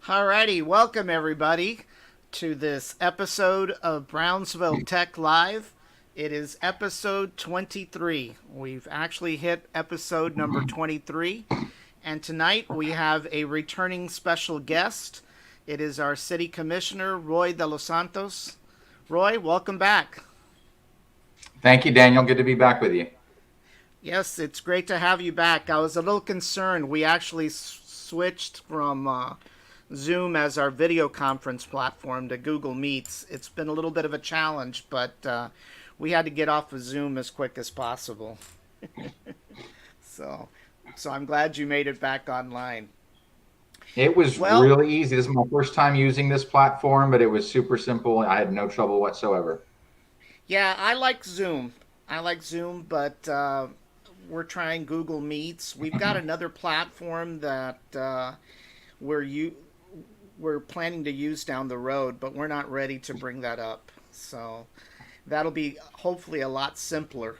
Alrighty, welcome everybody to this episode of Brownsville Tech Live. It is episode 23. We've actually hit episode number 23, and tonight we have a returning special guest. It is our City Commissioner, Roy de los Santos. Roy, welcome back. Thank you, Daniel. Good to be back with you. Yes, it's great to have you back. I was a little concerned. We actually switched from Zoom as our video conference platform to Google Meets. It's been a little bit of a challenge, but we had to get off of Zoom as quick as possible. So I'm glad you made it back online. It was really easy. This is my first time using this platform, but it was super simple. I had no trouble whatsoever. Yeah, I like Zoom, but we're trying Google Meets. We've got another platform that we're planning to use down the road, but we're not ready to bring that up. So that'll be hopefully a lot simpler.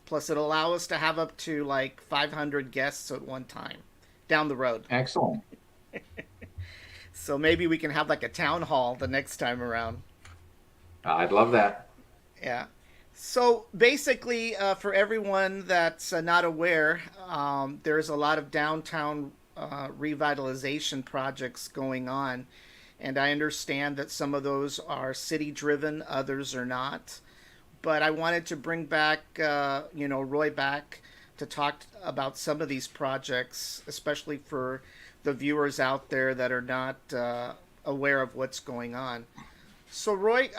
Plus, it'll allow us to have up to like 500 guests at one time down the road. Excellent. So maybe we can have like a town hall the next time around. I'd love that. Yeah. So basically, for everyone that's not aware, there's a lot of downtown revitalization projects going on, and I understand that some of those are city driven, others are not. But I wanted to bring back Roy back to talk about some of these projects, especially for the viewers out there that are not aware of what's going on. So Roy,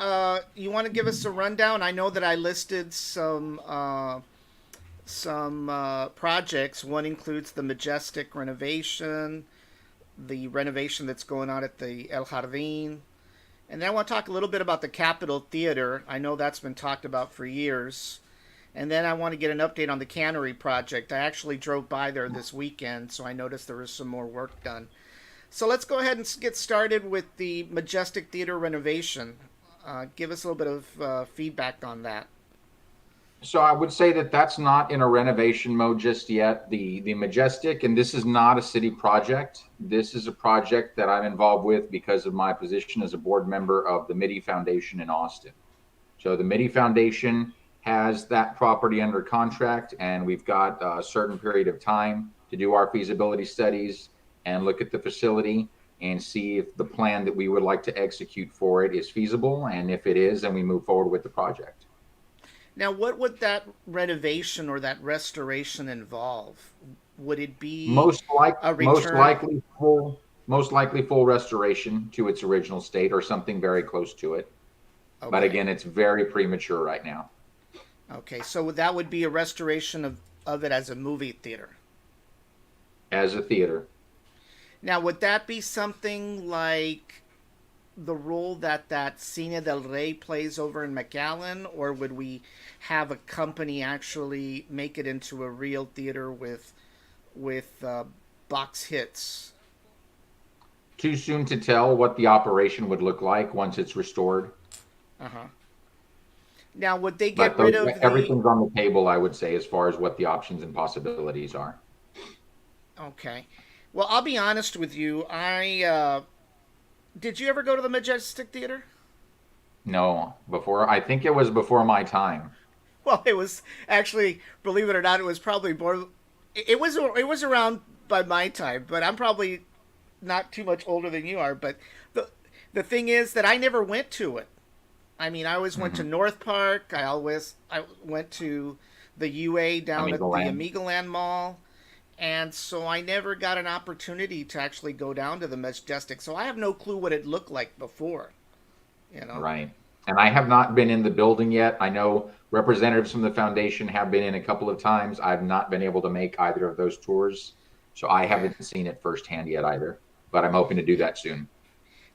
you want to give us a rundown? I know that I listed some projects. One includes the Majestic renovation, the renovation that's going on at the El Jardín. And then I want to talk a little bit about the Capitol Theater. I know that's been talked about for years. And then I want to get an update on the Cannery project. I actually drove by there this weekend, so I noticed there was some more work done. So let's go ahead and get started with the Majestic Theater renovation. Give us a little bit of feedback on that. So I would say that that's not in a renovation mode just yet. The Majestic, and this is not a city project. This is a project that I'm involved with because of my position as a board member of the Mitty Foundation in Austin. So the Mitty Foundation has that property under contract, and we've got a certain period of time to do our feasibility studies and look at the facility and see if the plan that we would like to execute for it is feasible. And if it is, then we move forward with the project. Now, what would that renovation or that restoration involve? Would it be a return? Most likely full restoration to its original state or something very close to it. But Okay. again, it's very premature right now Okay. So that would be a restoration of it as a movie theater. as a theater. Now, would that be something like the role that Cine del Rey plays over in McAllen, or would we have a company actually make it into a real theater with box hits? Too soon to tell what the operation would look like once it's restored. Uh huh. Now, would they get But rid of the? everything's on the table, I would say, as far as what the options and possibilities are. Okay. Well, I'll be honest with you. I did you ever go to the Majestic Theater? No, before I think it was before my time. Well, it was actually, believe it or not, it was probably more. It was around by my time, but I'm probably not too much older than you are. But the the thing is that I never went to it. I mean, I always went to Mm-hmm. North Park. I went to the UA down Amigo at the Land. Amigaland Mall, and so I never got an opportunity to actually go down to the Majestic. So I have no clue what it looked like before. You know. Right. And I have not been in the building yet. I know representatives from the foundation have been in a couple of times. I've not been able to make either of those tours. So I Yeah. haven't seen it firsthand yet either. But I'm hoping to do that soon.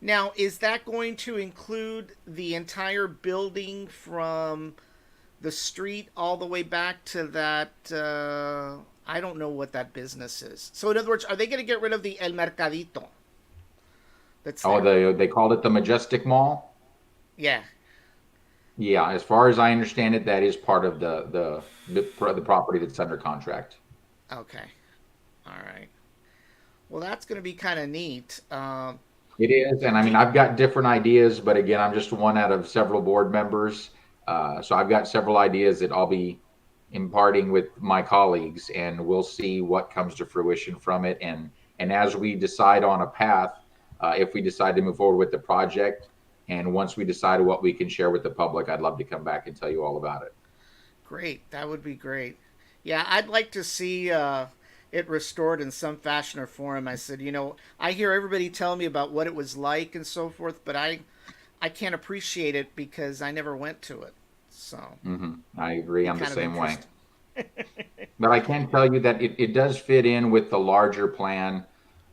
Now, is that going to include the entire building from the street all the way back to that? I don't know what that business is. So, in other words, are they going to get rid of the El Mercadito that's Oh, there? they called it the Majestic Mall. Yeah. Yeah, as far as I understand it, that is part of the property that's under contract. Okay. All right. Well, that's going to be kind of neat. It is, and I Do mean, I've got different ideas, but again, I'm just one out of several board members. So I've got several ideas that I'll be imparting with my colleagues, and we'll see what comes to fruition from it. And as we decide on a path, if we decide to move forward with the project, and once we decide what we can share with the public, I'd love to come back and tell you all about it. great. That would be great. Yeah, I'd like to see it restored in some fashion or form. I said, I hear everybody telling me about what it was like and so forth, but I can't appreciate it because I never went to it. So, I agree. be I'm the kind of same way. interesting. But I can tell you that it does fit in with the larger plan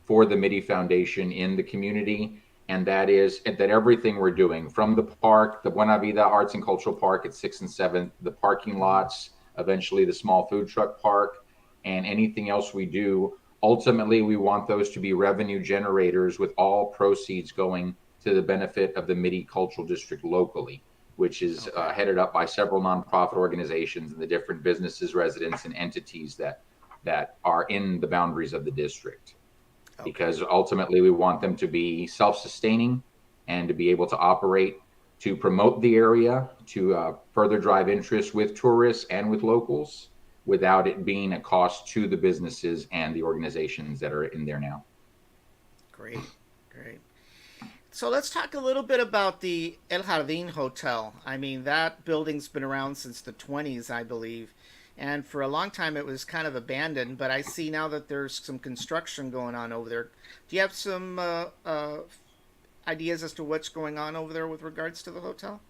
for the MIDI Foundation in the community. And that is that everything we're doing from the park, the Buena Vida Arts and Cultural Park at 6th and 7th, the parking Hmm. lots, eventually the small food truck park, and anything else we do, ultimately, we want those to be revenue generators with all proceeds going to the benefit of the MIDI Cultural District locally, which is Okay. headed up by several nonprofit organizations and the different businesses, residents, and entities that are in the boundaries of the district. Okay. Because ultimately, we want them to be self-sustaining and to be able to operate to promote the area, to further drive interest with tourists and with locals, without it being a cost to the businesses and the organizations that are in there now. Great. Great. So let's talk a little bit about the El Jardín Hotel. I mean, that building's been around since the 20s, I believe. And for a long time, it was kind of abandoned, but I see now that there's some construction going on over there. Do you have some ideas as to what's going on over there with regards to the hotel?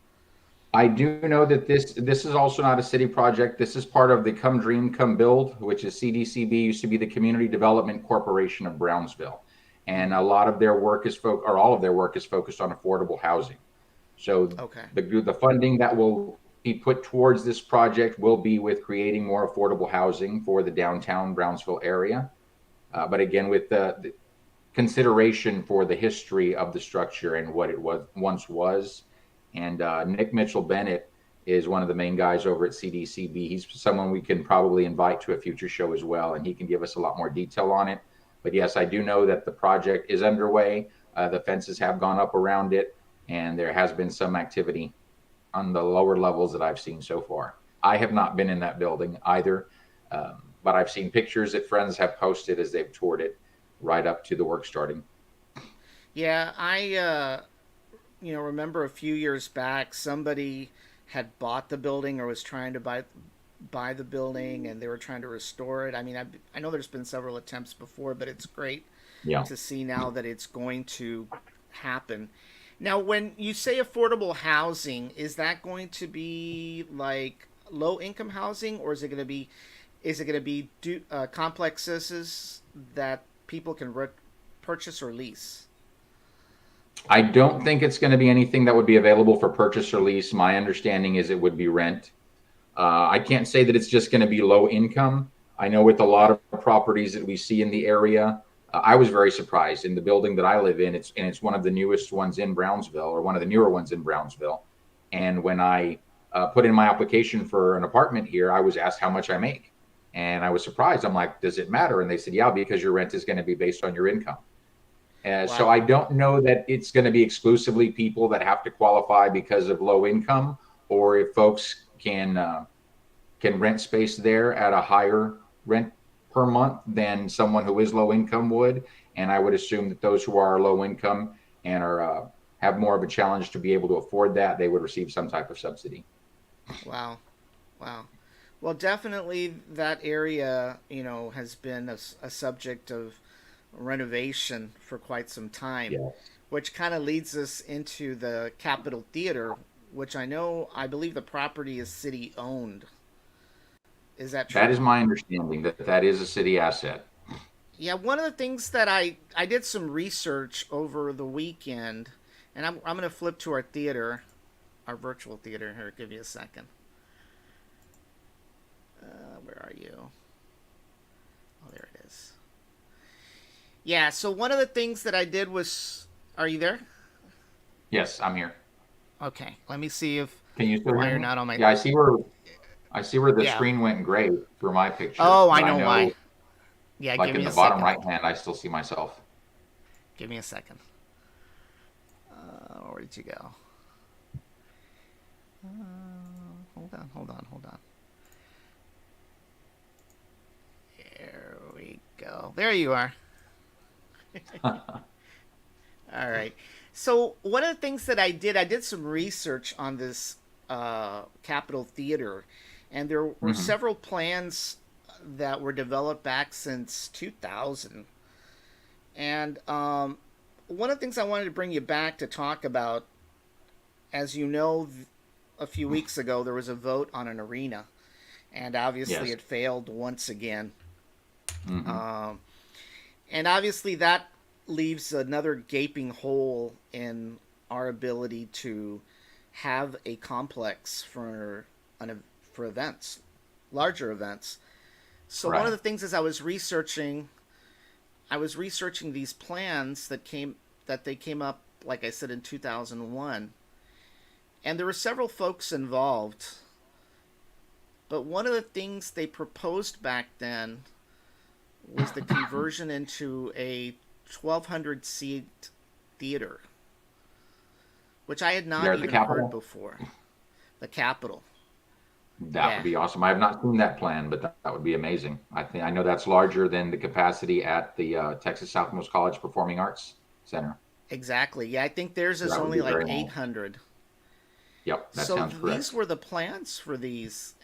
I do know that this is also not a city project. This is part of the Come Dream, Come Build, which is CDCB, used to be the Community Development Corporation of Brownsville, and Hmm. a lot of their work is or all of their work is focused on affordable housing. So Okay. the funding that will be put towards this project will be with creating more affordable housing for the downtown Brownsville area. But again, with the consideration for the history of the structure and what it was once was. And Nick Mitchell Bennett is one of the main guys over at CDCB. He's someone we can probably invite to a future show as well, and he can give us a lot more detail on it. But yes, I do know that the project is underway. The fences have gone up around it, and there has been some activity on the lower levels that I've seen so far. I have not been in that building either, but I've seen pictures that friends have posted as they've toured it right up to the work starting. Yeah, I remember a few years back somebody had bought the building or was trying to buy the building, and they were trying to restore it. I mean, I know there's been several attempts before, but it's great Yeah. to see now that it's going to happen. Now, when you say affordable housing, is that going to be like low income housing, or is it going to be complexes that people can purchase or lease? I don't think it's going to be anything that would be available for purchase or lease. My understanding is it would be rent. I can't say that it's just going to be low income. I know with a lot Yeah. of properties that we see in the area, I was very surprised in the building that I live in. It's one of the newest ones in Brownsville, or one of the newer ones in Brownsville. And when I put in my application for an apartment here, I was asked how much I make, and I was surprised. I'm like, "Does it matter?" And they said, "Yeah, because your rent is going to be based on your income." So Wow. I don't know that it's going to be exclusively people that have to qualify because of low income, or if folks can rent space there at a higher rent per month than someone who is low income would. And I would assume that those who are low income and are have more of a challenge to be able to afford that, they would receive some type of subsidy. Wow. Wow. Well, definitely that area, has been a subject of renovation for quite some time, Yes, which kind of leads us into the Capitol Theater, which I believe the property is city owned. Is that that is true? my understanding that that is a city asset. Yeah, one of the things that I did some research over the weekend, and I'm going to flip to our theater, our virtual theater here. Give you a second. Where are you? Oh, there it is. Yeah, so one of the things that I did was. Are you there? Yes, I'm here. Okay, let me see if. Can you still Why hear you're me? not on my. Yeah, I see where the Yeah. screen went gray for my picture, Oh, I but I know why. know Yeah, like give in me the a bottom second. right hand, I still see myself. Give me a second. Where did you go? Hold on, hold on, hold on. There we go. There you are. All right. So one of the things that I did some research on this Capitol Theater, and there were Hmm. several plans that were developed back since 2000. And one of the things I wanted to bring you back to talk about, as you know, a few weeks ago there was a vote on an arena, and obviously Yes. it failed once again. Hmm. Um, and obviously that leaves another gaping hole in our ability to have a complex for events, larger events. So one of Right. the things as I was researching these plans that they came up, like I said, in 2001, and there were several folks involved. But one of the things they proposed back then was the conversion into a 1,200 seat theater, which I had There not at the even heard Capitol. before. The Capitol. That would Yeah, be awesome. I have not seen that plan, but that would be amazing. I know that's larger than the capacity at the Texas Southmost College Performing Arts Center. exactly. Yeah, I think theirs So is that would only be like very nice. 800. Yep, that So sounds these correct. were the plans for these.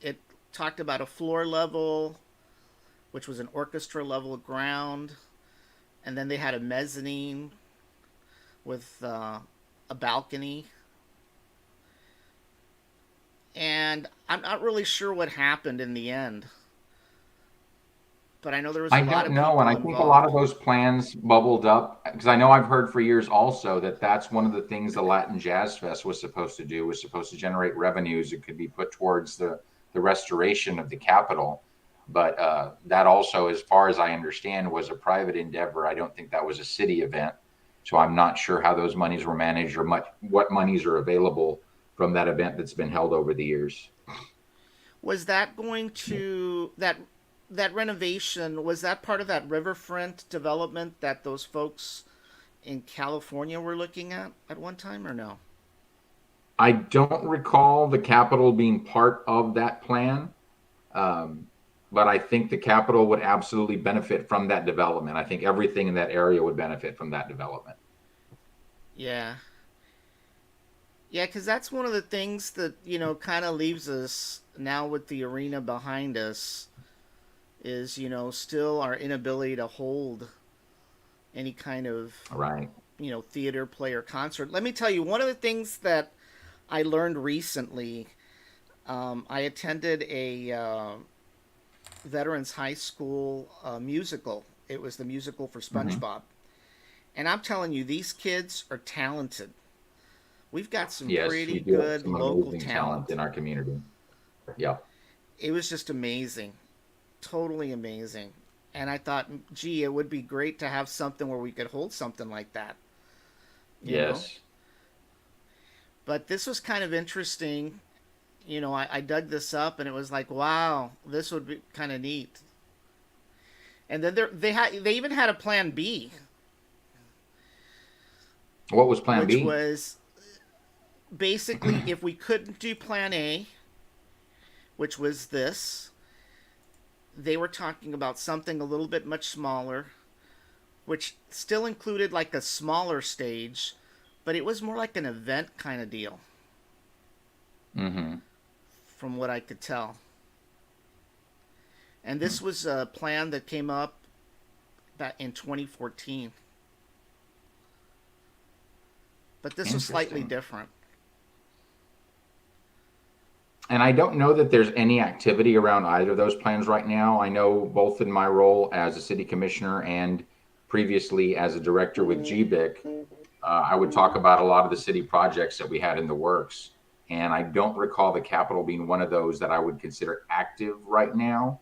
It talked about a floor level, which was an orchestra level ground, and then they had a mezzanine with a balcony. And I'm not really sure what happened in the end, but I know there was a I lot don't of know, and people I think a lot involved. of those plans bubbled up because I know I've heard for years also that that's one of the things the Latin Jazz Fest was supposed to do, was supposed to generate revenues that could be put towards the restoration of the Capitol. But that also, as far as I understand, was a private endeavor. I don't think that was a city event. So I'm not sure how those monies were managed or much what monies are available from that event that's been held over the years. Was that going to that renovation? Was that part of that riverfront development that those folks in California were looking at one time, or no? I don't recall the Capitol being part of that plan. Um, but I think the capital would absolutely benefit from that development. I think everything in that area would benefit from that development. Yeah. Yeah, because that's one of the things that, kind of leaves us now with the arena behind us is, still our inability to hold any kind of, Right. theater play or concert. Let me tell you, one of the things that I learned recently, I attended a Veterans High School musical. It was the musical for Hmm. SpongeBob. And I'm telling you, these kids are talented. We've got some Yes, we pretty do have good some local amazing talent. talent in our community. Yeah. It was just amazing, totally amazing. And I thought, gee, it would be great to have something where we could hold something like that, you know? Yes. But this was kind of interesting. I dug this up and it was like, wow, this would be kind of neat. And then they even had a plan B, What was Plan which B? was basically if we couldn't do plan A, which was this, they were talking about something a little bit much smaller, which still included like a smaller stage, but it was more like an event kind of deal, Hmm. from what I could tell. And this was a plan that came up back in 2014, but this was slightly Interesting. different. And I don't know that there's any activity around either of those plans right now. I know both in my role as a city commissioner and previously as a director with GBIC, I would talk about a lot of the city projects that we had in the works. And I don't recall the Capitol being one of those that I would consider active right now.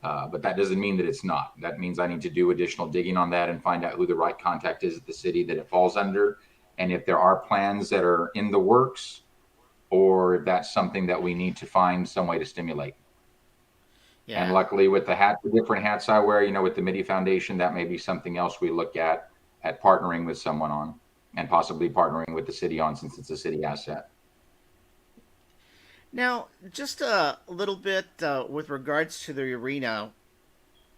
But that doesn't mean that it's not. That means I need to do additional digging on that and find out who the right contact is at the city that it falls under. And if there are plans that are in the works, or if that's something that we need to find some way to stimulate. And Yeah. luckily, with the different hats I wear, with the MIDI Foundation, that may be something else we look at partnering with someone on, and possibly partnering with the city on, since it's a city asset. Now, just a little bit with regards to the arena,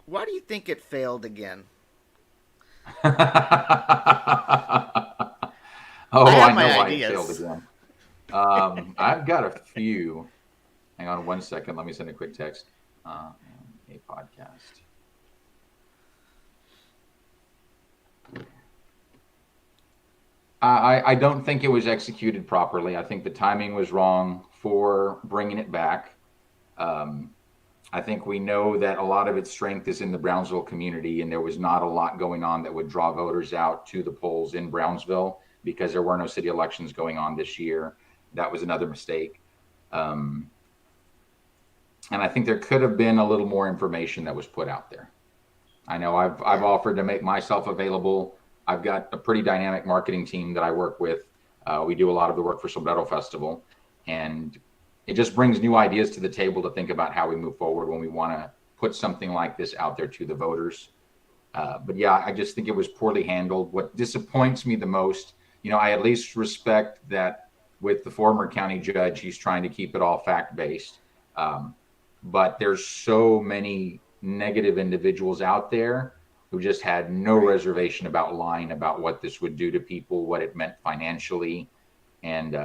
why do you think it failed again? I Oh, have I my know why it failed ideas. again. I've got a few. Hang on one second. Let me send a quick text. A podcast. I don't think it was executed properly. I think the timing was wrong for bringing it back. Um, I think we know that a lot of its strength is in the Brownsville community, and there was not a lot going on that would draw voters out to the polls in Brownsville because there were no city elections going on this year. That was another mistake. Um, and I think there could have been a little more information that was put out there. I know I've Yeah. offered to make myself available. I've got a pretty dynamic marketing team that I work with. We do a lot of the work for Sombrero Festival, and it just brings new ideas to the table to think about how we move forward when we want to put something like this out there to the voters. But yeah, I just think it was poorly handled. What disappoints me the most, I at least respect that with the former county judge, he's trying to keep it all fact based. Um, but there's so many negative individuals out there who just had no Right. reservation about lying about what this would do to people, what it meant financially, and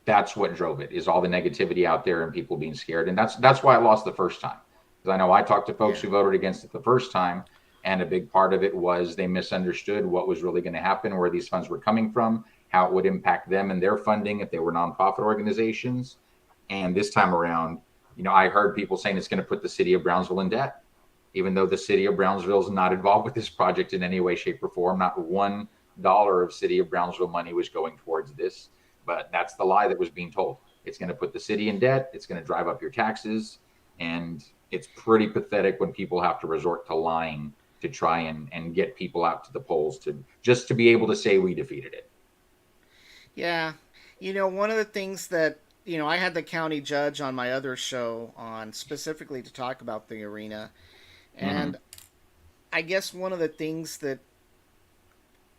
that's what drove it. Is all the negativity out there and people being scared, and that's why I lost the first time. Because I know I talked to folks Yeah. who voted against it the first time, and a big part of it was they misunderstood what was really going to happen, where these funds were coming from, how it would impact them and their funding if they were nonprofit organizations. And this time around, I heard people saying it's going to put the city of Brownsville in debt, even though the city of Brownsville is not involved with this project in any way, shape, or form. Not $1 of city of Brownsville money was going towards this. But that's the lie that was being told. It's going to put the city in debt. It's going to drive up your taxes. And it's pretty pathetic when people have to resort to lying to try and get people out to the polls to just to be able to say we defeated it. Yeah. One of the things that, I had the county judge on my other show on specifically to talk about the arena. And Mm-hmm. I guess one of the things that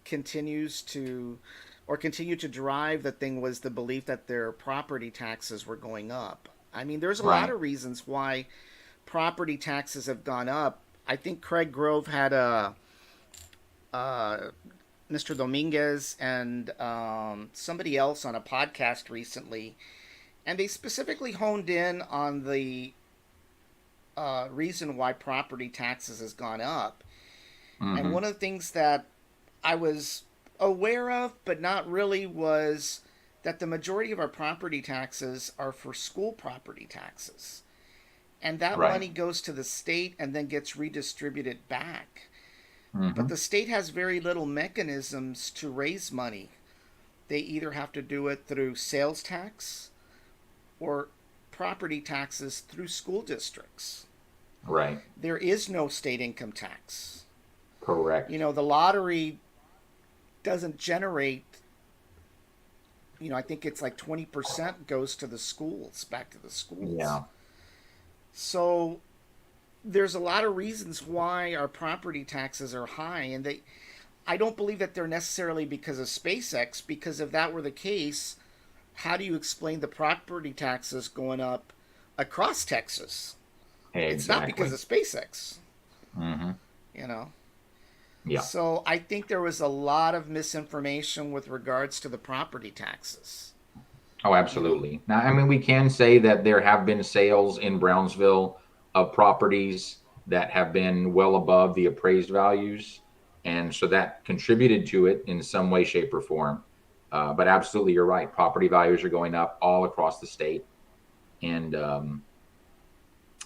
continues to or continue to drive the thing was the belief that their property taxes were going up. I mean, there's a lot Right. of reasons why property taxes have gone up. I think Craig Grove had a Mr. Dominguez and somebody else on a podcast recently, and they specifically honed in on the reason why property taxes has gone up. And Hmm. one of the things that I was aware of, but not really, was that the majority of our property taxes are for school property taxes. And that Right. money goes to the state and then gets redistributed back. But Hmm. the state has very little mechanisms to raise money. They either have to do it through sales tax or property taxes through school districts. Right. There is no state income tax. Correct. The lottery doesn't generate, I think it's like 20% goes to the schools, back to the schools. Yeah. So there's a lot of reasons why our property taxes are high, and I don't believe that they're necessarily because of SpaceX, because if that were the case, how do you explain the property taxes going up across Texas? It's not because Exactly. of SpaceX, Hmm. you know. Yeah. So I think there was a lot of misinformation with regards to the property taxes. Oh, You know, absolutely. Now, I mean, we can say that there have been sales in Brownsville of properties that have been well above the appraised values. And so that contributed to it in some way, shape, or form. But absolutely, you're right. Property values are going up all across the state. And,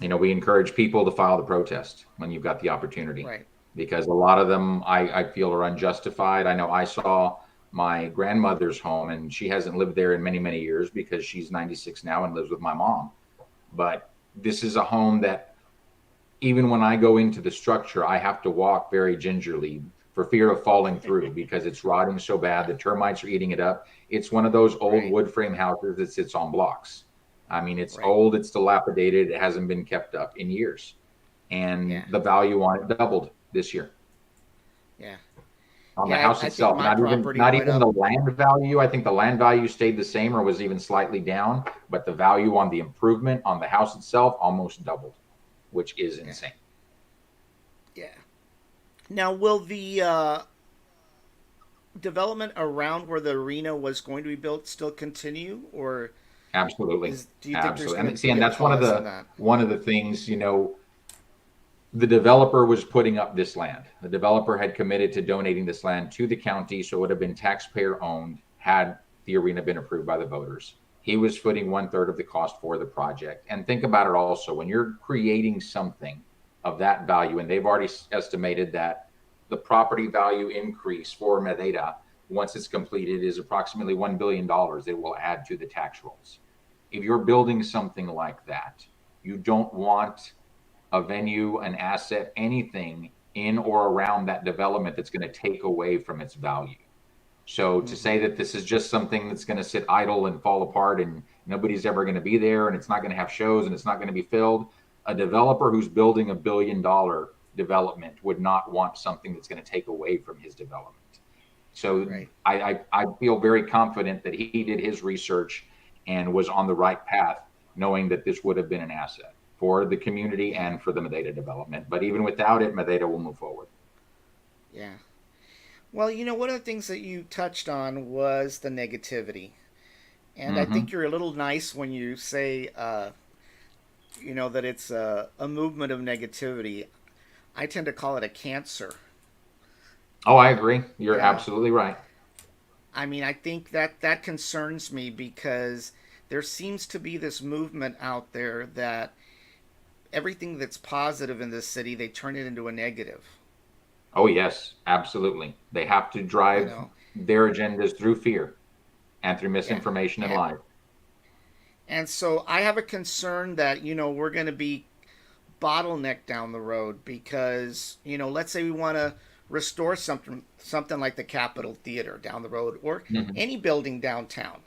we encourage people to file the protest when you've got the opportunity right, because a lot of them I feel are unjustified. I know I saw my grandmother's home and she hasn't lived there in many, many years because she's 96 now and lives with my mom. But this is a home that even when I go into the structure, I have to walk very gingerly for fear of falling through because it's rotting so bad. The termites are eating it up. It's one of those old right, wood frame houses that sits on blocks. I mean, it's right. old, it's dilapidated, it hasn't been kept up in years. And Yeah, the value on it doubled this year yeah, on the yeah. house I think itself. my Not even property not went even the up. land value. I think the land value stayed the same or was even slightly down, but the value on the improvement on the house itself almost doubled, which is Yeah, insane. yeah. Now, will the development around where the arena was going to be built still continue, or Absolutely. is do you think there's Absolutely. going And to see, be and a that's pause in that? one of the things, the developer was putting up this land. The developer had committed to donating this land to the county, so it would have been taxpayer owned had the arena been approved by the voters. He was footing one third of the cost for the project. And think about it also when you're creating something of that value, and they've already estimated that the property value increase for Mededa once it's completed is approximately $1 billion it will add to the tax rolls. If you're building something like that, you don't want a venue, an asset, anything in or around that development that's going to take away from its value. So to say Mm-hmm. that this is just something that's going to sit idle and fall apart and nobody's ever going to be there and it's not going to have shows and it's not going to be filled, a developer who's building $1 billion development would not want something that's going to take away from his development. So Right. I feel very confident that he did his research and was on the right path, knowing that this would have been an asset for the community Yeah. and for the Mededa development. But even without it, Mededa will move forward. Yeah. Well, one of the things that you touched on was the negativity. And I think Mm-hmm. you're a little nice when you say, that it's a movement of negativity. I tend to call it a cancer. Oh, I agree. You're You know, absolutely right. I mean, I think that concerns me because there seems to be this movement out there that everything that's positive in this city, they turn it into a negative. Oh, yes, absolutely. They have to You drive know, their agendas through fear and through yeah, misinformation and and lies. and so I have a concern that we're going to be bottleneck down the road because let's say we want to restore something like the Capitol Theater down the road or Mhm. any building downtown.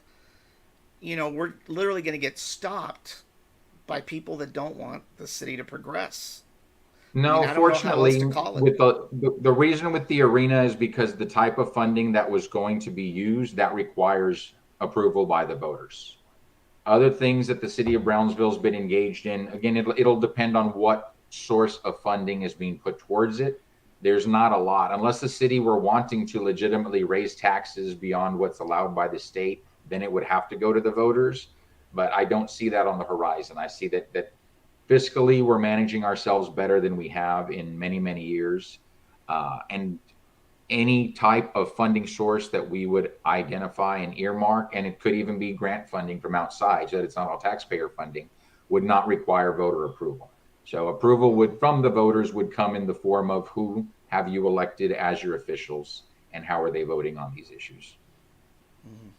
We're literally going to get stopped by people that don't want the city to progress. I mean, No, I don't know how else fortunately, to call it. with the reason with the arena is because the type of funding that was going to be used that requires approval by the voters. Other things that the city of Brownsville's been engaged in, again, it'll depend on what source of funding is being put towards it. There's not a lot, unless the city were wanting to legitimately raise taxes beyond what's allowed by the state, then it would have to go to the voters. But I don't see that on the horizon. I see that fiscally we're managing ourselves better than we have in many years. And any type of funding source that we would identify and earmark, and it could even be grant funding from outside, so that it's not all taxpayer funding, would not require voter approval. So approval Mm-hmm. would from the voters would come in the form of who have you elected as your officials and how are they voting on these issues. Mm-hmm.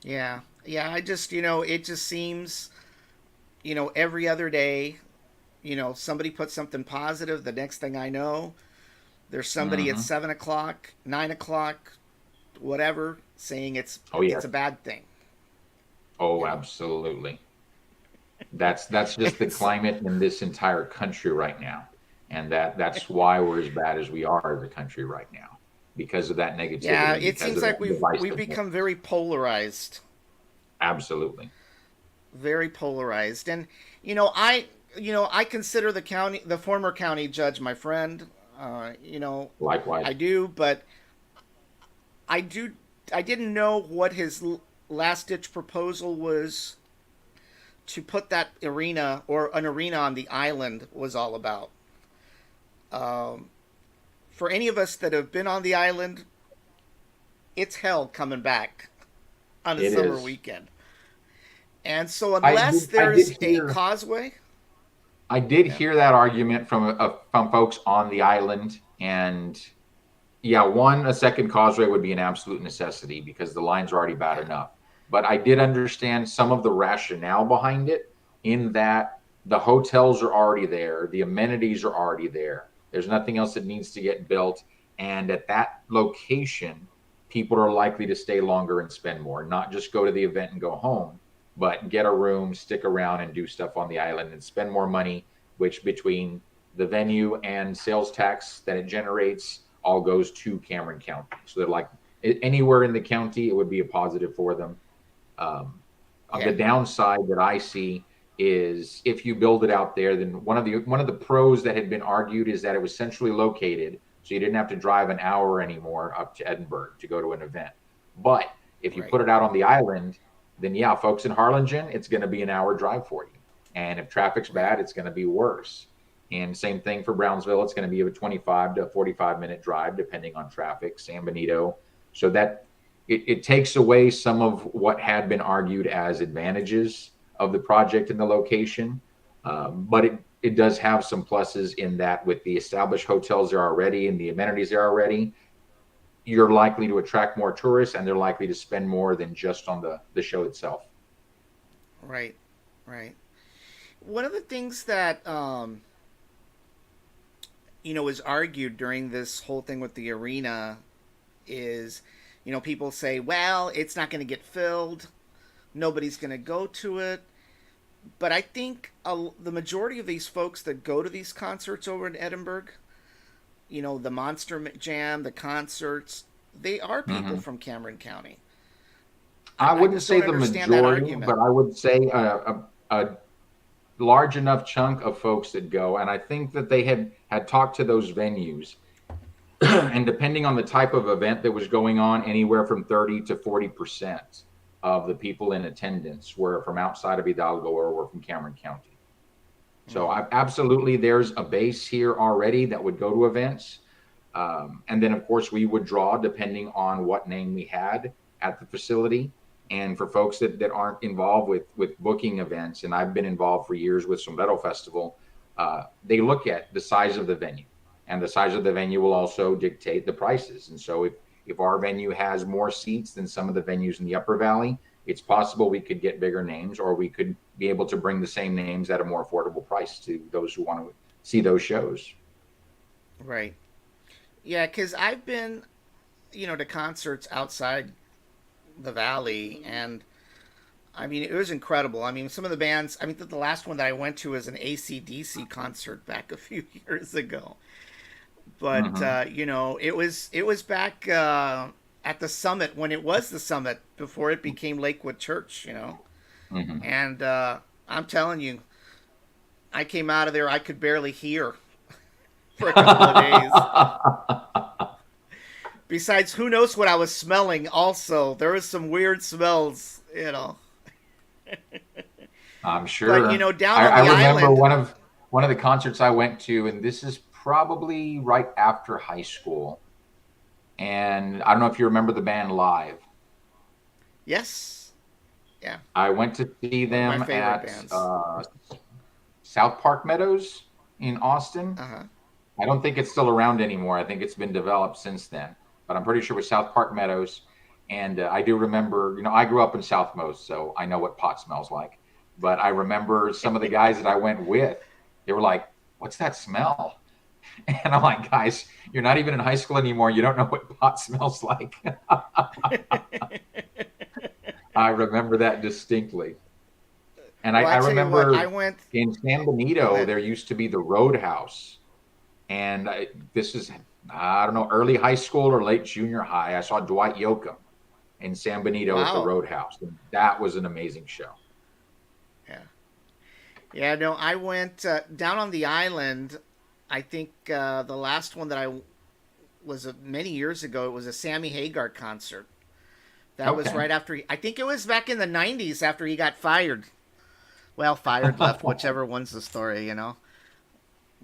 Yeah, yeah. I just, it just seems, every other day, somebody puts something positive. The next thing I know, there's somebody at Mm-hmm. 7 o'clock, 9 o'clock, whatever, saying Oh it's yes. a bad thing. Oh, You know, absolutely. That's just the it's climate in this entire country right now, and that's why we're as bad as we are as a country right now, because of that yeah. negativity, It because seems of like that we've divisiveness. become very polarized, Absolutely. very polarized, and I consider the former county judge my friend. Likewise. I do, but I do I didn't know what his last ditch proposal was to put that arena or an arena on the island was all about. Um, for any of us that have been on the island, it's hell coming back on a It summer is. weekend. And so, I unless did, I did there's a hear causeway, I did yeah, hear that argument from folks on the island, and yeah, a second causeway would be an absolute necessity because the lines are already bad yeah, enough. But I did understand some of the rationale behind it, in that the hotels are already there, the amenities are already there. There's nothing else that needs to get built. And at that location, people are likely to stay longer and spend more, not just go to the event and go home, but get a room, stick around, and do stuff on the island and spend more money, which between the venue and sales tax that it generates all goes to Cameron County. So they're like, anywhere in the county, it would be a positive for them. Um, on the yeah, downside that I see is if you build it out there, then one of the pros that had been argued is that it was centrally located, so you didn't have to drive an hour anymore up to Edinburgh to go to an event. But if you right, put it out on the island, then yeah, folks in Harlingen, it's going to be an hour drive for you. And if traffic's right, bad, it's going to be worse. And same thing for Brownsville, it's going to be a 25 to 45-minute drive depending on traffic. San Benito, so that it takes away some of what had been argued as advantages of the project and the location. But it does have some pluses in that with the established hotels there already and the amenities there already, you're likely to attract more tourists and they're likely to spend more than just on the show itself. right, right. One of the things that was argued during this whole thing with the arena is, people say, well, it's not going to get filled, nobody's going to go to it. But I think the majority of these folks that go to these concerts over in Edinburgh, the Monster Jam, the concerts, they are people Mm-hmm. from Cameron County. I I wouldn't just say don't the understand that majority, argument. but I would say a large enough chunk of folks that go. And I think that they had talked to those venues and depending on the type of event that was going on, anywhere from 30 to 40% of the people in attendance were from outside of Hidalgo or were from Cameron County. So Mm-hmm. absolutely, there's a base here already that would go to events. And then, of course, we would draw depending on what name we had at the facility. And for folks that aren't involved with booking events, and I've been involved for years with Sombrero Festival, they look at the size of the venue, and the size of the venue will also dictate the prices. And so, if our venue has more seats than some of the venues in the Upper Valley, it's possible we could get bigger names, or we could be able to bring the same names at a more affordable price to those who want to see those shows. Right. Yeah, because I've been, to concerts outside the valley, and I mean, it was incredible. I mean, some of the bands, I mean, the last one that I went to was an AC/DC concert back a few years ago. But Mm-hmm. it was back at the summit when it was the summit before it became Lakewood Church. Mm-hmm. And I'm telling you, I came out of there, I could barely hear. for a couple of days. Besides, who knows what I was smelling? Also, there was some weird smells, you know. I'm But sure. down on I the remember island. one of the concerts I went to, and this is probably right after high school. And I don't know if you remember the band Live. Yes, yeah, I went to see one of my them favorite at bands. South Park Meadows in Austin. Uh huh. I don't think it's still around anymore. I think it's been developed since then, but I'm pretty sure it was South Park Meadows. And I do remember, I grew up in Southmost, so I know what pot smells like. But I remember some of the guys that I went with, they were like, "What's that smell?" And I'm like, "Guys, you're not even in high school anymore. You don't know what pot smells like." I remember that distinctly. And Well, I I tell you what, I remember went. in San Go Benito, ahead. there used to be the Roadhouse. And this is, I don't know, early high school or late junior high. I saw Dwight Yoakam in San Benito at the Wow. Roadhouse. And that was an amazing show. Yeah. Yeah. No, I went down on the island. I think the last one that I was many years ago. It was a Sammy Hagar concert. That was Okay. right after I think it was back in the '90s after he got fired. Well, fired, left, whichever one's the story.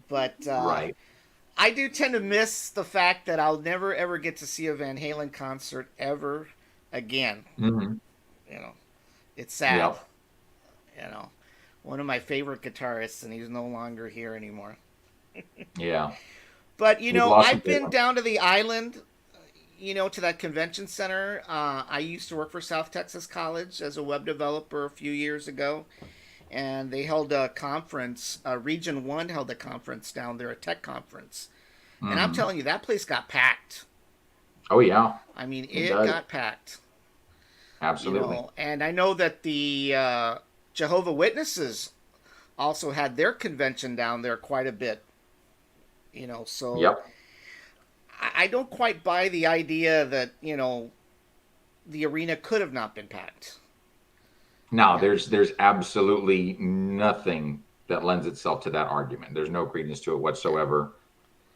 But Right. I do tend to miss the fact that I'll never ever get to see a Van Halen concert ever again. Hmm. You know, it's sad. Yep. You know, one of my favorite guitarists, and he's no longer here anymore. Yeah. But We've lost some I've good been ones. down to the island. To that convention center. I used to work for South Texas College as a web developer a few years ago, and they held a conference. Region One held a conference down there, a tech conference, and I'm Hmm. telling you, that place got packed. Oh, yeah. I mean, It it does. got packed. Absolutely. And I know that the Jehovah Witnesses also had their convention down there quite a bit. So Yep. I don't quite buy the idea that the arena could have not been packed. Now, Yeah, there's absolutely nothing that lends itself to that argument. There's no credence to it yeah, whatsoever.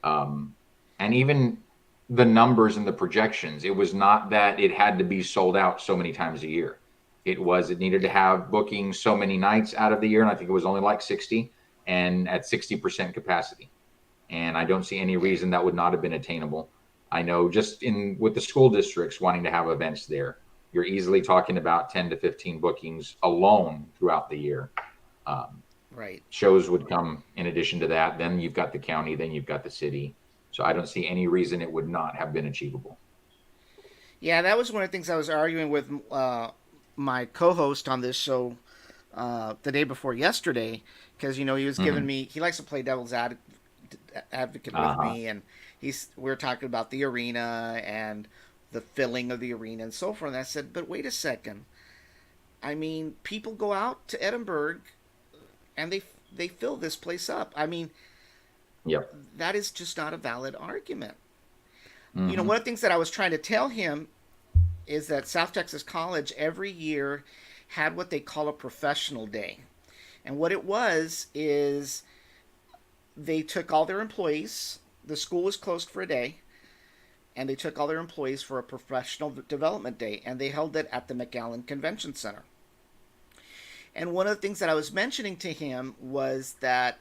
Um, and even the numbers and the projections, it was not that it had to be sold out so many times a year. It needed to yeah. have bookings so many nights out of the year, and I think it was only like 60, and at 60% capacity. And I don't see any Yeah. reason that would not have been attainable. I know just in with the school districts wanting to have events there, you're easily talking about 10 to 15 bookings alone throughout the year. Um, Right. Shows would come in addition to that. Then you've got the county, then you've got the city. So I don't see any reason it would not have been achievable. Yeah, that was one of the things I was arguing with my co-host on this show the day before yesterday, because he was giving Mm-hmm. me he likes to play devil's advocate with Uh-huh. me, and we were talking about the arena and the filling of the arena and so forth. And I said, but wait a second. I mean, people go out to Edinburgh and they fill this place up. I mean, Yep. that is just not a valid argument. Mm-hmm. One of the things that I was trying to tell him is that South Texas College every year had what they call a professional day. And what it was is they took all their employees, the school was closed for a day, and they took all their employees for a professional development day, and they held it at the McAllen Convention Center. And one of the things that I was mentioning to him was that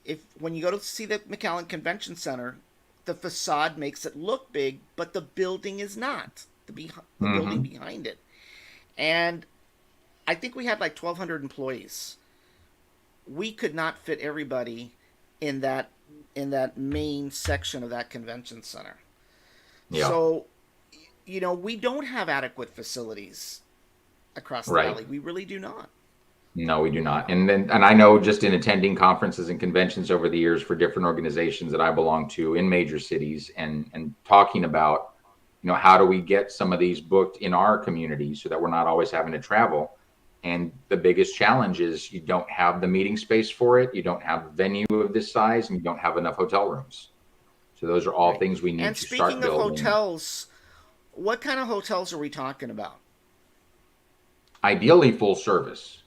if when you go to see the McAllen Convention Center, the facade makes it look big, but the building is not the building Mm-hmm. behind it. And I think we had like 1,200 employees. We could not fit everybody in that main section of that convention center. Yeah. So, we don't have adequate facilities across the Right. valley. We really do not. No, we do not. And I know just in attending conferences and conventions over the years for different organizations that I belong to in major cities and talking about, how do we get some of these booked in our community so that we're not always having to travel. And the biggest challenge is you don't have the meeting space for it, you don't have a venue of this size, and you don't have enough hotel rooms. So those are all Right. things we need And to start speaking of building. hotels, what kind of hotels are we talking about? Ideally full service.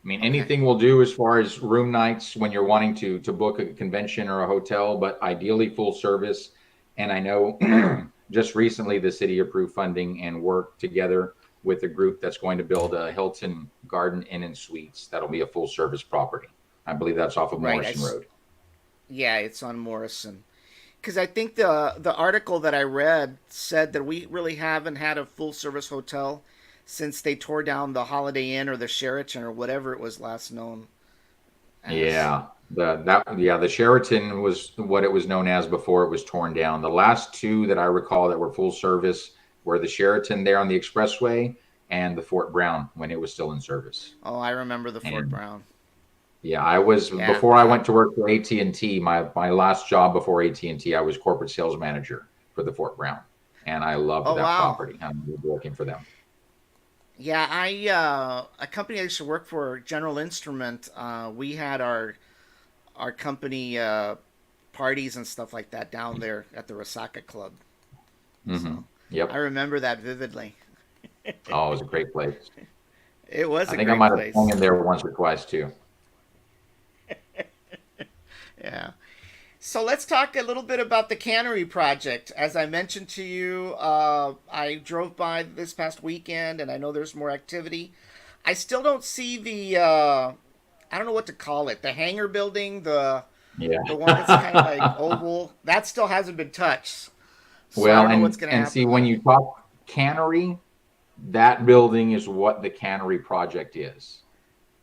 I mean, Okay. anything will do as far as room nights when you're wanting to book a convention or a hotel, but ideally full service. And I know just recently the city approved funding and worked together with a group that's going to build a Hilton Garden Inn and Suites. That'll be a full service property. I believe that's off of Right. Morrison Road. Yeah, it's on Morrison. Because I think the article that I read said that we really haven't had a full service hotel since they tore down the Holiday Inn or the Sheraton or whatever it was last known as. The Sheraton was what it was known as before it was torn down. The last two that I recall that were full service were the Sheraton there on the expressway and the Fort Brown when it was still in service. Oh, I remember the Fort And Brown. yeah, I was Yeah, before I went to work for AT&T, my last job before AT&T, I was corporate sales manager for the Fort Brown, and I loved oh that wow. property. I loved working for them. Yeah, I a company I used to work for, General Instrument. We had our company parties and stuff like that down there at the Resaca Club. So I Yep. remember that vividly. Oh, it was a great place. It was I a think I great might have swung place. in there once or twice too. Yeah. So let's talk a little bit about the cannery project. As I mentioned to you, I drove by this past weekend, and I know there's more activity. I still don't see the I don't know what to call it, the hangar building, the one that's kind of like Yeah. oval. That still hasn't been touched. So I Well, don't know what's going to and see happen when there. you talk cannery, that building is what the cannery project is.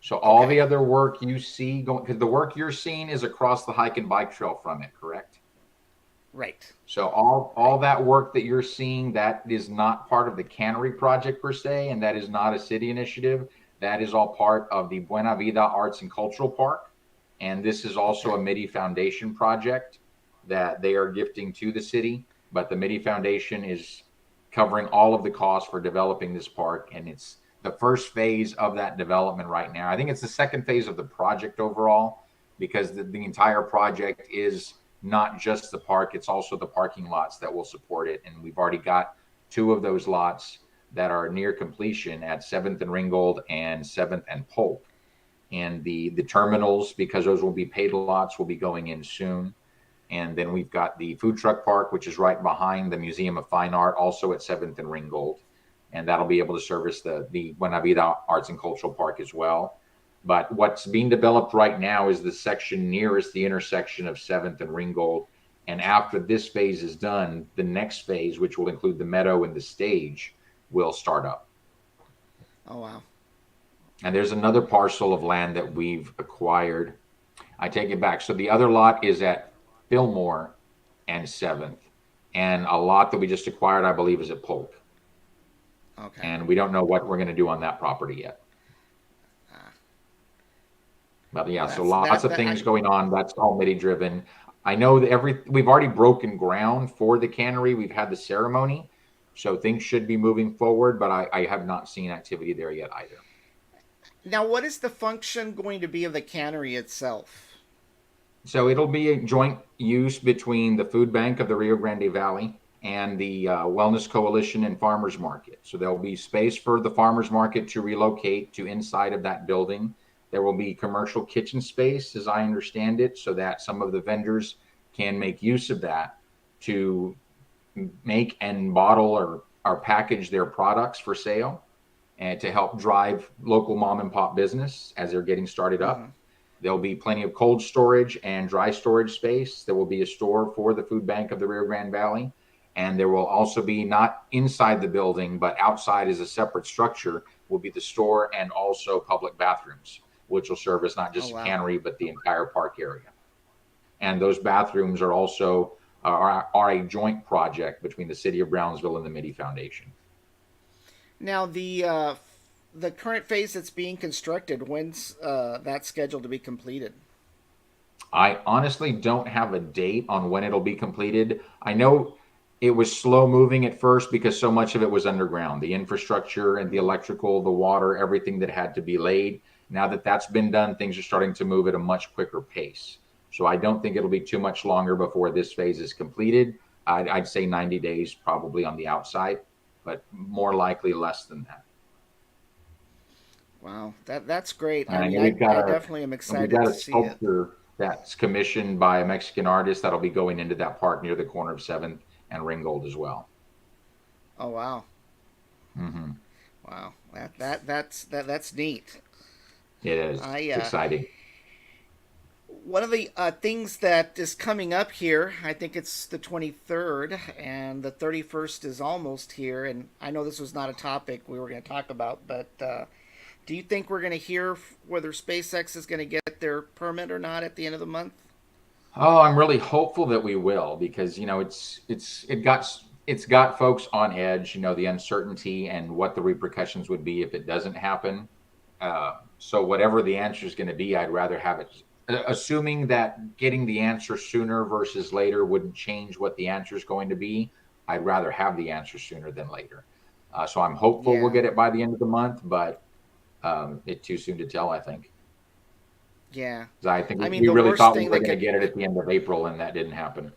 So all the Okay. other work you see going, because the work you're seeing is across the hike and bike trail from it, correct? Right. So all Right. that work that you're seeing, that is not part of the cannery project per se, and that is not a city initiative. That is all part of the Buena Vida Arts and Cultural Park. And this is also a Okay. MIDI Foundation project that they are gifting to the city. But the MIDI Foundation is covering all of the costs for developing this park. And it's the first phase of that development right now. I think it's the second phase of the project overall, because the entire project is not just the park, it's also the parking lots that will support it. And we've already got two of those lots that are near completion at 7th and Ringgold and 7th and Polk. And the terminals, because those will be paid lots, will be going in soon. And then we've got the food truck park, which is right behind the Museum of Fine Art, also at 7th and Ringgold. And that'll be able to service the Buena Vida Arts and Cultural Park as well. But what's being developed right now is the section nearest the intersection of 7th and Ringgold. And after this phase is done, the next phase, which will include the meadow and the stage, will start up. Oh wow. And there's another parcel of land that we've acquired. I take it back. So the other lot is at Fillmore and 7th. And a lot that we just acquired, I believe, is at Polk. Okay. And we don't know what we're going to do on that property yet. Uh, But well, yeah, so that's lots that of that I things going on. That's all MIDI driven. I know that we've already broken ground for the cannery. We've had the ceremony. So things should be moving forward, but I have not seen activity there yet either. Now, what is the function going to be of the cannery itself? So it'll be a joint use between the food bank of the Rio Grande Valley and the Wellness Coalition and Farmers Market. So there'll be space for the farmers market to relocate to inside of that building. There will be commercial kitchen space, as I understand it, so that some of the vendors can make use of that to make and bottle or package their products for sale and to help drive local mom and pop business as they're getting started Mm-hmm. up. There'll be plenty of cold storage and dry storage space. There will be a store for the food bank of the Rio Grande Valley. And there will also be, not inside the building, but outside as a separate structure, will be the store and also public bathrooms, which will service not Oh just a wow. cannery, but the entire park area. And those bathrooms are also are a joint project between the city of Brownsville and the MIDI Foundation. Now the current phase that's being constructed, when's that scheduled to be completed? I honestly don't have a date on when it'll be completed. I know it was slow moving at first because so much of it was underground, the infrastructure and the Mm-hmm. electrical, the water, everything that had to be laid. Now that that's been done, things are starting to move at a much quicker pace. So I don't think it'll be too much longer before this phase is completed. I'd say 90 days probably on the outside, but more likely less than that. Wow, that's great. And I I mean, know I definitely am we've excited got to a see it. sculpture that's commissioned by a Mexican artist that'll be going into that park near the corner of 7th and Ringgold as well. Oh wow, Hmm. wow, that's neat. It is. I It's exciting. One of the things that is coming up here, I think it's the 23rd, and the 31st is almost here. And I know this was not a topic we were going to talk about, but do you think we're going to hear whether SpaceX is going to get their permit or not at the end of the month? Oh, I'm really hopeful that we will because it's got folks on edge. The uncertainty and what the repercussions would be if it doesn't happen. So whatever the answer is going to be, I'd rather have it. Assuming that getting the answer sooner versus later wouldn't change what the answer is going to be, I'd rather have the answer sooner than later. So I'm hopeful we'll Yeah, get it by the end of the month, but it's too soon to tell. I think. yeah. 'Cause I think I mean, we the really worst thought we thing were that going to could, get it at the end of April, and that didn't happen.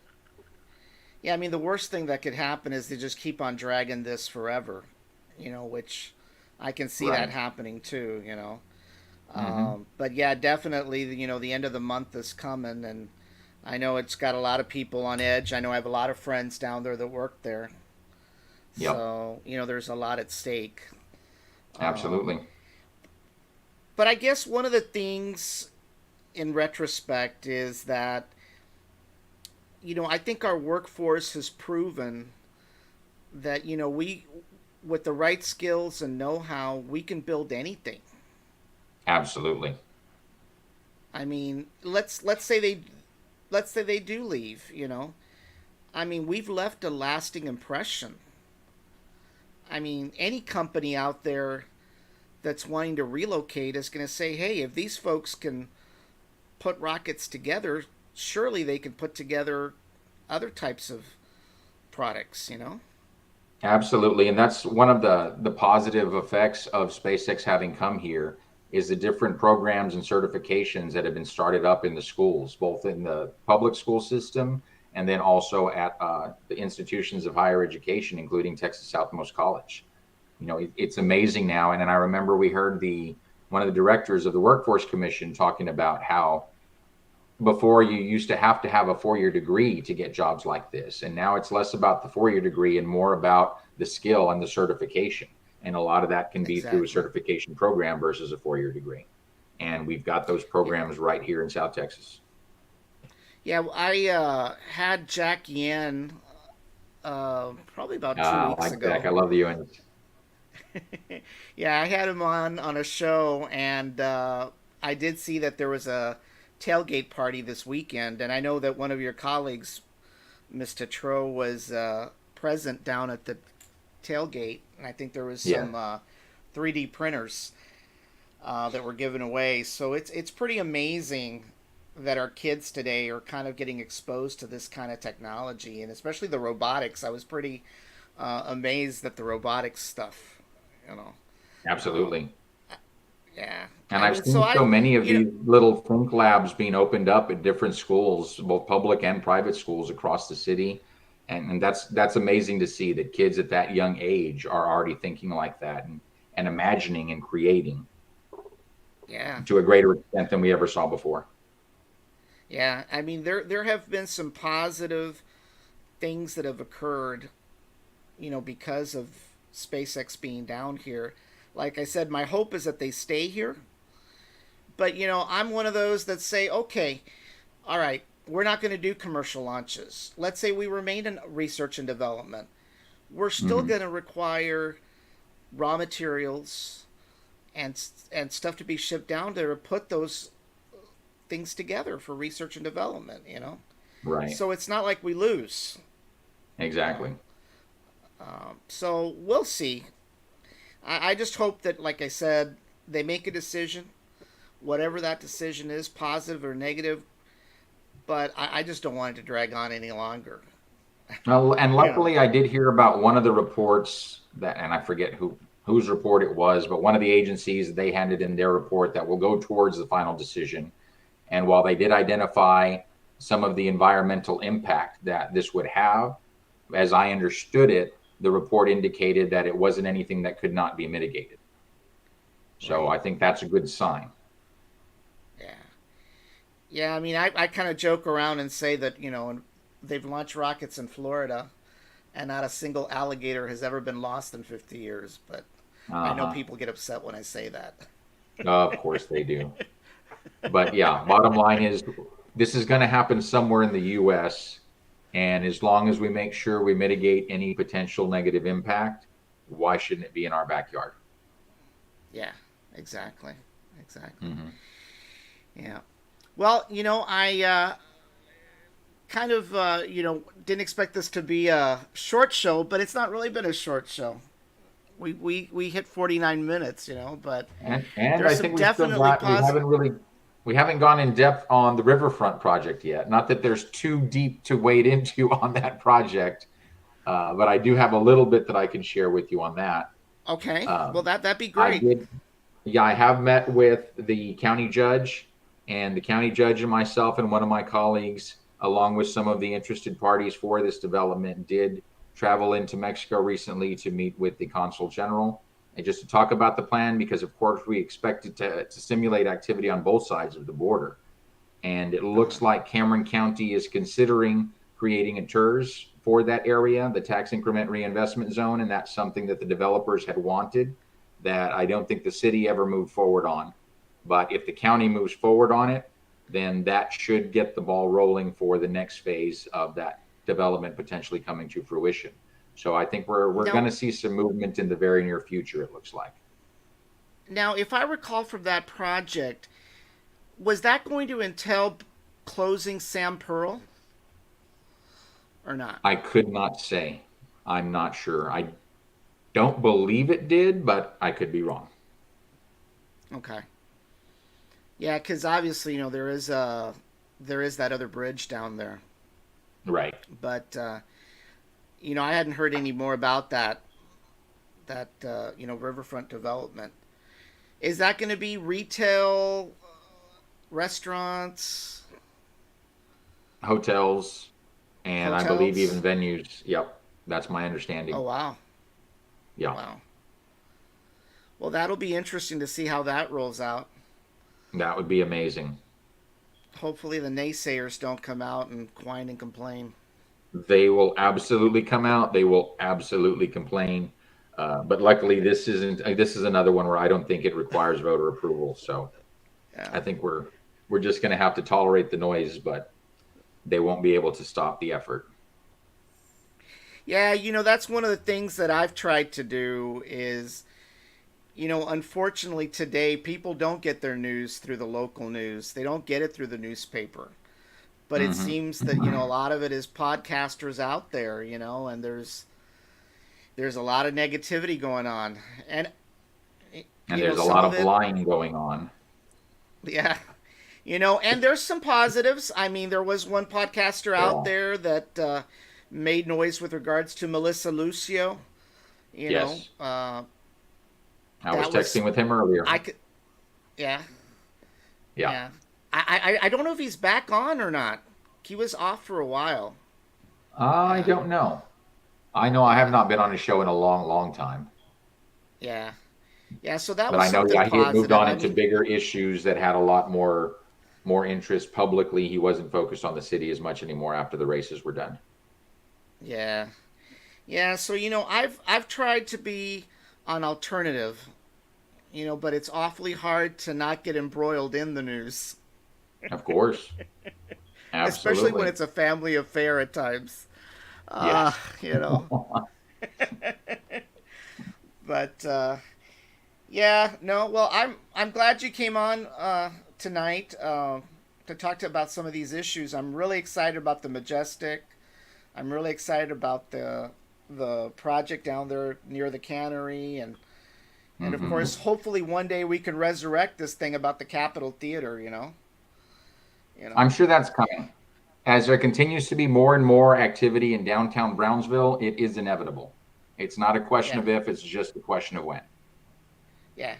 yeah, I mean, the worst thing that could happen is they just keep on dragging this forever, which I can see that Right. happening too, Hmm. But yeah, definitely, the end of the month is coming, and I know it's got a lot of people on edge. I know I have a lot of friends down there that work there, Yep. so there's a lot at stake. Um, Absolutely. but I guess one of the things in retrospect is that I think our workforce has proven that we, with the right skills and know-how, we can build anything. Absolutely. I mean, let's say they do leave. I mean, we've left a lasting impression. I mean, any company out there that's wanting to relocate is going to say, hey, if these folks can put rockets together, surely they can put together other types of products. Absolutely. And that's one of the positive effects of SpaceX having come here is the different programs and certifications that have been started up in the schools, both in the public school system and then also at the institutions of higher education, including Texas Southmost College. It's amazing now. And then I remember we heard the one of the directors of the Workforce Commission talking about how before you used to have a 4-year degree to get jobs like this, and now it's less about the 4-year degree and more about the skill and the certification, and a lot of that can be through a Exactly. certification program versus a 4-year degree, and we've got those Yeah. programs right here in South Texas. Yeah, I had Jack Yan probably about 2 weeks Like Jack, ago. I love the UNs. Yeah, I had him on a show, and I did see that there was a tailgate party this weekend, and I know that one of your colleagues, Mr. Tro, was present down at the tailgate, and I think there was Yeah, some 3D printers that were given away. So it's pretty amazing that our kids today are kind of getting exposed to this kind of technology, and especially the robotics. I was pretty amazed at the robotics stuff. You know, um, absolutely. yeah. And I I've mean, so seen so many of you know, these little think labs being opened up at different schools, both public and private schools across the city. And that's amazing to see that kids at that young age are already thinking like that and imagining and creating yeah, to a greater extent than we ever saw before. yeah. I mean, there have been some positive things that have occurred, because of SpaceX being down here. Like I said, my hope is that they stay here. But I'm one of those that say, okay, all right, we're not going to do commercial launches. Let's say we remain in research and development. We're still Hmm. going to require raw materials and stuff to be shipped down there to put those things together for research and development. Right. So it's not like we lose. You know. Exactly. So we'll see. I just hope that, like I said, they make a decision, whatever that decision is, positive or negative. But I just don't want it to drag on any longer. Well, and You know. luckily, I did hear about one of the reports that, and I forget whose report it was, but one of the agencies they handed in their report that will go towards the final decision. And while they did identify some of the environmental impact that this would have, as I understood it, the report indicated that it wasn't anything that could not be mitigated. So Right. I think that's a good sign. Yeah. Yeah. I mean, I kind of joke around and say that they've launched rockets in Florida, and not a single alligator has ever been lost in 50 years. But I know Uh-huh. people get upset when I say that. Of course they do. But yeah, bottom line is this is going to happen somewhere in the US. And as long as we make sure we mitigate any potential negative impact, why shouldn't it be in our backyard? Yeah. Exactly. Exactly. Hmm. Yeah. Well, I kind of didn't expect this to be a short show, but it's not really been a short show. We hit 49 minutes, but And there's I some think we still definitely got positive. we haven't gone in depth on the riverfront project yet. Not that there's too deep to wade into on that project, but I do have a little bit that I can share with you on that. Okay, well Um, that'd be I great. did Yeah, I have met with the county judge, and the county judge and myself and one of my colleagues, along with some of the interested parties for this development, did travel into Mexico recently to meet with the consul general and just to talk about the plan because, of course, we expect it to stimulate activity on both sides of the border. And it Uh huh. looks like Cameron County is considering creating a TERS for that area, the tax increment reinvestment zone, and that's something that the developers had wanted that I don't think the city ever moved forward on. But if the county moves forward on it, then that should get the ball rolling for the next phase of that development potentially coming to fruition. So I think we're going Now, to see some movement in the very near future. It looks like. now, if I recall from that project, was that going to entail closing Sam Pearl or not? I could not say. I'm not sure. I don't believe it did, but I could be wrong. Okay. Yeah, because obviously, there is that other bridge down there, Right. but I hadn't heard any more about that riverfront development. Is that going to be retail, restaurants, Hotels and I believe even hotels? venues. Yep. That's my Oh understanding. wow, Yeah. wow. Well, that'll be interesting to see how that rolls out. That would be amazing. Hopefully, the naysayers don't come out and whine and complain. They will absolutely come out. They will absolutely complain. But luckily, this is another one where I don't think it requires voter approval. So Yeah, I think we're just going to have to tolerate the noise, but they won't be able to stop the effort. yeah. That's one of the things that I've tried to do is unfortunately today people don't get their news through the local news. They don't get it through the newspaper. But it Hmm. seems that a lot of it is podcasters out there, and there's a lot of negativity going on, and And there's a some lot of of it, lying going on. yeah, and there's some positives. I mean, there was one podcaster out Yeah. there that made noise with regards to Melissa Lucio. You know, Yes. uh, I was that was texting with him earlier. I could, yeah, Yeah. yeah. I don't know if he's back on or not. He was off for a while. I Yeah, don't know. I know I have yeah, not been on a show in a long, long time. yeah. Yeah, so that But was I know, something yeah, he had moved positive. on I into mean, bigger issues that had a lot more interest publicly. He wasn't focused on the city as much anymore after the races were done. yeah, yeah. So I've tried to be an alternative, but it's awfully hard to not get embroiled in the news, Of course. especially when Absolutely. it's a family affair at times. Uh, Yes. you know, but yeah, no. Well, I'm glad you came on tonight to talk about some of these issues. I'm really excited about the Majestic. I'm really excited about the project down there near the cannery, and of Hmm. course, hopefully one day we can resurrect this thing about the Capitol Theater. You know, I'm sure that's coming. As there continues to be more and more activity in downtown Brownsville, it is inevitable. It's not a question yeah, of if, it's just a question of when. yeah,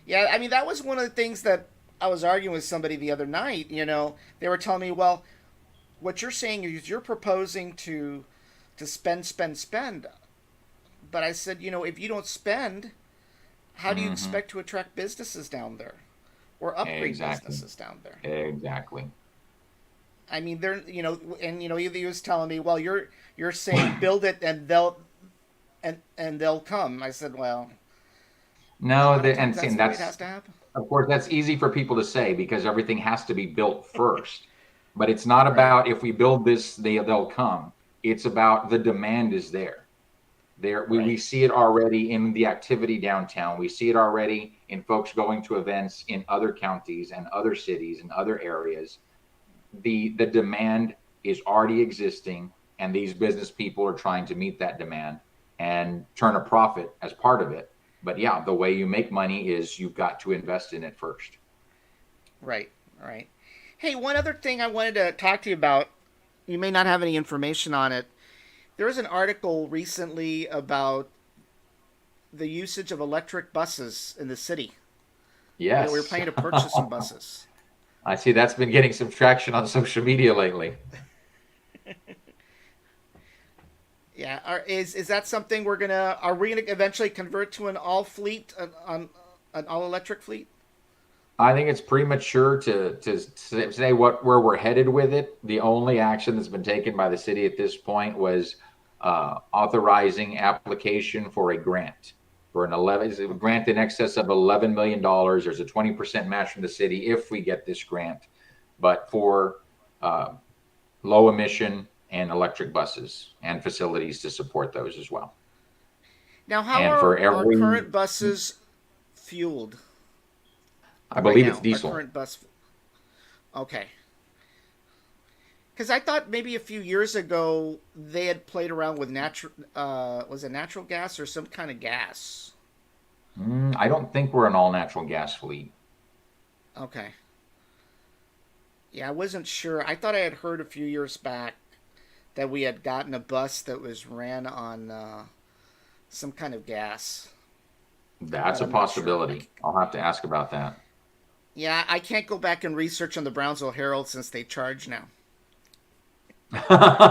yeah. I mean, that was one of the things that I was arguing with somebody the other night. They were telling me, well, what you're saying is you're proposing to spend, spend, spend. But I said, if you don't spend, how do you Hmm. expect to attract businesses down there or upgrade Exactly. businesses down there? Exactly. I mean, they're and he was telling me, well, you're saying build it and they'll come. I said, well, a No, lot of times and that's seeing the way it that's, has to happen. of course, that's easy for people to say because everything has to be built first. But it's not Right, about if we build this, they'll come. It's about the demand is there. We right, see it already in the activity downtown. We see it already in folks going to events in other counties and other cities and other areas. The demand is already existing, and these business people are trying to meet that demand and turn a profit as part of it. But yeah, the way you make money is you've got to invest in it first. right, right. Hey, one other thing I wanted to talk to you about. You may not have any information on it. There was an article recently about the usage of electric buses in the city. We were Yes. planning to purchase some buses. I see that's been getting some traction on social media lately. Yeah, is that something are we gonna eventually convert to an all fleet on an all electric fleet? I think it's premature to say what where we're headed with it. The only action that's been taken by the city at this point was authorizing application for a grant for an 11 is a Okay, grant in excess of $11 million. There's a 20% match from the city if we get this grant, but for uh, low emission and electric buses and facilities to support those as well. now how And for are our every, current buses fueled I right believe it's now? Our diesel. current bus. Okay, because I thought maybe a few years ago they had played around with natural was it natural gas or some kind of gas? I don't think we're an all natural gas fleet. Okay. Yeah, I wasn't sure. I thought I had heard a few years back that we had gotten a bus that was ran on some kind of gas, That's but a I'm not sure. possibility. I'll have to ask about that. Yeah, I can't go back and research on the Brownsville Herald since they charge now,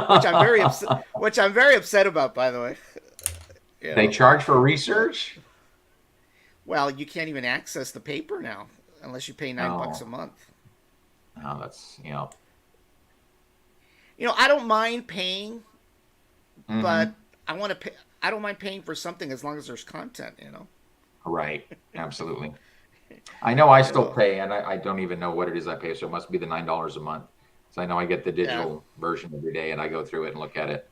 which I'm very upset. Which I'm very upset about, by the way. You They know, charge for but research? well, you can't even access the paper now unless you pay $9 a Oh, month. no, that's. I don't mind paying, but Hmm. I want to pay. I don't mind paying for something as long as there's content. Right. Absolutely. I know I You still know. pay, and I don't even know what it is I pay, so it must be the $9 a month. So I know I get the Yeah. digital version every day, and I go through it and look at it.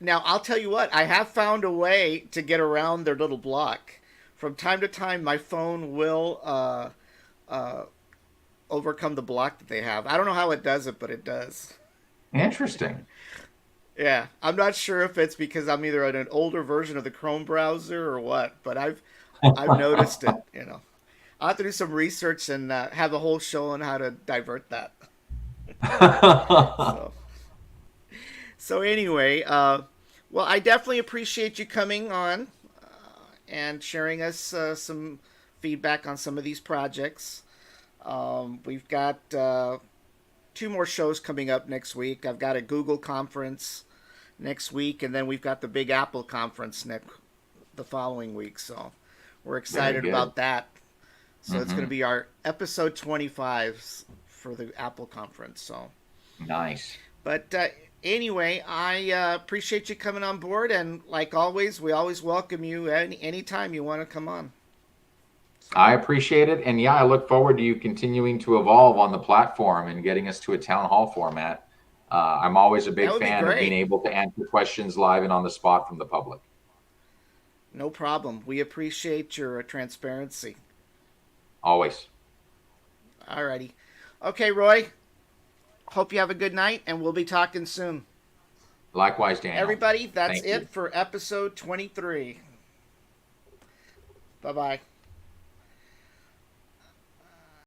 Now I'll tell you what. I have found a way to get around their little block. From time to time, my phone will overcome the block that they have. I don't know how it does it, but it does. Interesting. Yeah, I'm not sure if it's because I'm either on an older version of the Chrome browser or what, but I've noticed it. I'll have to do some research and have a whole show on how to divert that. So so anyway, well, I definitely appreciate you coming on and sharing us some feedback on some of these projects. We've got two more shows coming up next week. I've got a Google conference next week, and then we've got the Big Apple conference the following week. So we're Very excited good. about that. So it's going to Hmm. be our episode 25 for the Apple conference. So, Nice. but anyway, I appreciate you coming on board, and like always, we always welcome you anytime you want to come on. So I appreciate it. And yeah, I look forward to you continuing to evolve on the platform and getting us to a town hall format. I'm always a that big would be fan of being great. able to answer questions live and on the spot from the public. No problem. We appreciate your transparency. Always. Alrighty. Okay, Roy. Hope you have a good night, and we'll be talking soon. Likewise, Daniel. Everybody, that's Thank you. it for episode 23. Bye bye.